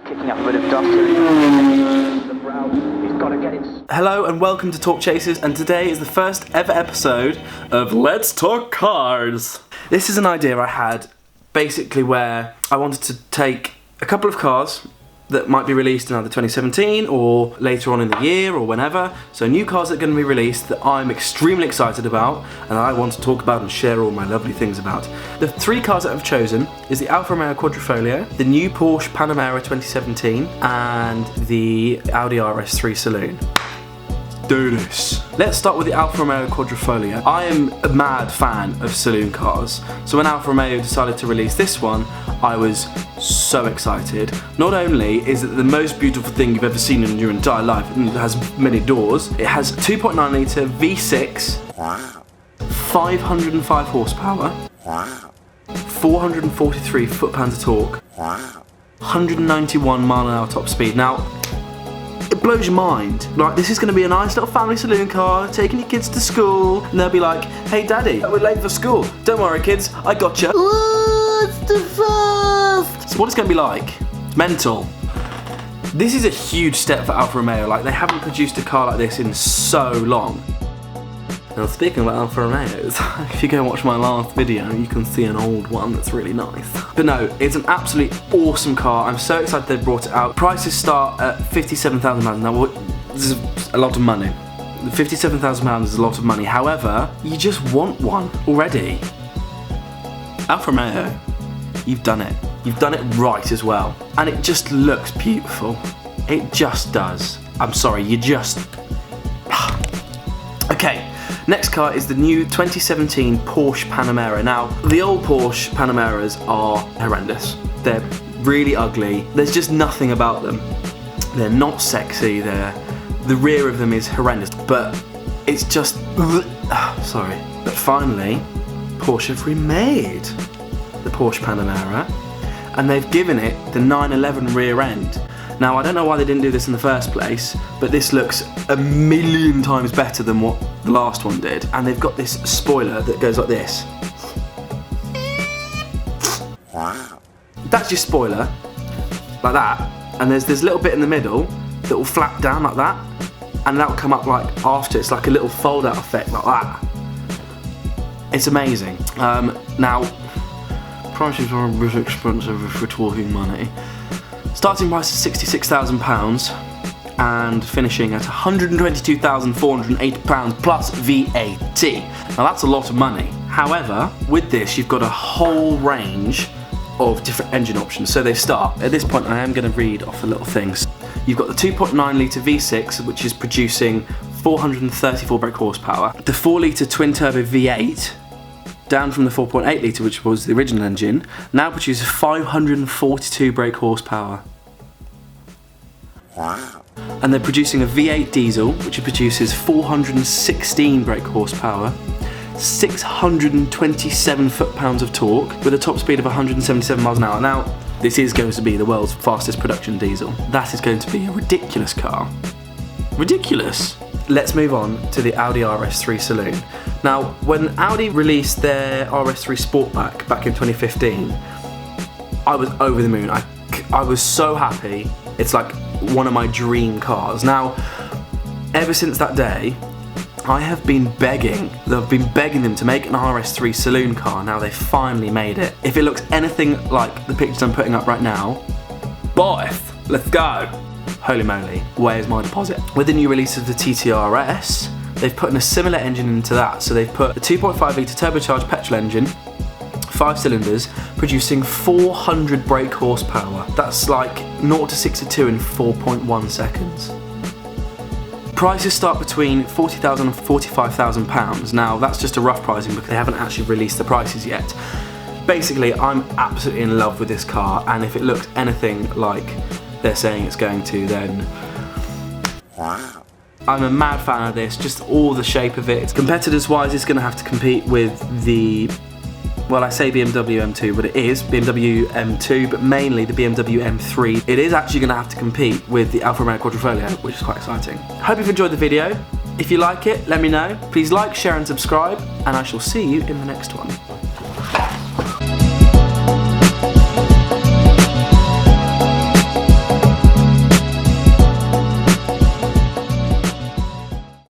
Kicking up a bit of dust. He's got to get it. Hello and welcome to Talk Chasers, and today is the first ever episode of Let's Talk Cars. This is an idea I had basically where I wanted to take a couple of cars that might be released in either 2017 or later on in the year or whenever. So new cars that are going to be released that I'm extremely excited about and I want to talk about and share all my lovely things about. The three cars that I've chosen is the Alfa Romeo Quadrifoglio, the new Porsche Panamera 2017 and the Audi RS3 Saloon. Do this. Let's start with the Alfa Romeo Quadrifoglio. I am a mad fan of saloon cars, so when Alfa Romeo decided to release this one, I was so excited. Not only is it the most beautiful thing you've ever seen in your entire life, and it has many doors, it has 2.9 litre V6, 505 horsepower, 443 foot-pounds of torque, 191 mile an hour top speed. Now, it blows your mind. Like, this is going to be a nice little family saloon car, taking your kids to school, and they'll be like, hey daddy, we're late for school. Don't worry kids, I got you. What's the first? So what it's going to be like? Mental. This is a huge step for Alfa Romeo. Like, they haven't produced a car like this in so long. Now, speaking about Alfa Romeos, if you go and watch my last video, you can see an old one that's really nice. But no, it's an absolutely awesome car. I'm so excited they brought it out. Prices start at £57,000. Now, this is a lot of money. £57,000 is a lot of money. However, you just want one already. Alfa Romeo, you've done it. You've done it right as well. And it just looks beautiful. It just does. I'm sorry, you just... Okay. Next car is the new 2017 Porsche Panamera. Now, the old Porsche Panameras are horrendous. They're really ugly. There's just nothing about them. They're not sexy. The rear of them is horrendous, but it's just... sorry. But finally, Porsche have remade the Porsche Panamera, and they've given it the 911 rear end. Now, I don't know why they didn't do this in the first place, but this looks a million times better than what the last one did. And they've got this spoiler that goes like this. That's your spoiler, like that. And there's this little bit in the middle that will flap down like that, and that will come up like after. It's like a little fold-out effect like that. It's amazing. Now, prices are a bit expensive if we're talking money. Starting price is £66,000 and finishing at £122,480 plus VAT. Now that's a lot of money. However, with this you've got a whole range of different engine options. So they start, at this point I am going to read off the little things. You've got the 2.9 litre V6 which is producing 434 brake horsepower. The 4 litre twin turbo V8 down from the 4.8 litre, which was the original engine, now produces 542 brake horsepower. Wow. And they're producing a V8 diesel, which produces 416 brake horsepower, 627 foot-pounds of torque, with a top speed of 177 miles an hour. Now, this is going to be the world's fastest production diesel. That is going to be a ridiculous car. Ridiculous! Let's move on to the Audi RS3 Saloon. Now, when Audi released their RS3 Sportback back in 2015, I was over the moon. I was so happy. It's like one of my dream cars. Now, ever since that day, I have been begging them to make an RS3 Saloon car. Now they finally made it. If it looks anything like the pictures I'm putting up right now, boys, let's go. Holy moly, where's my deposit? With the new release of the TTRS, they've put in a similar engine into that. So they've put a 2.5 litre turbocharged petrol engine, 5 cylinders, producing 400 brake horsepower. That's like 0 to 62 in 4.1 seconds. Prices start between £40,000 and £45,000. Now that's just a rough pricing because they haven't actually released the prices yet. Basically, I'm absolutely in love with this car, and if it looks anything like they're saying it's going to, then wow. I'm a mad fan of this, just all the shape of it. Competitors wise, it's going to have to compete with the, well, I say BMW M2, but it is BMW M2, but mainly the BMW M3. It is actually going to have to compete with the Alfa Romeo Quadrifoglio, which is quite exciting. Hope you've enjoyed the video. If you like it, let me know. Please like, share and subscribe, and I shall see you in the next one.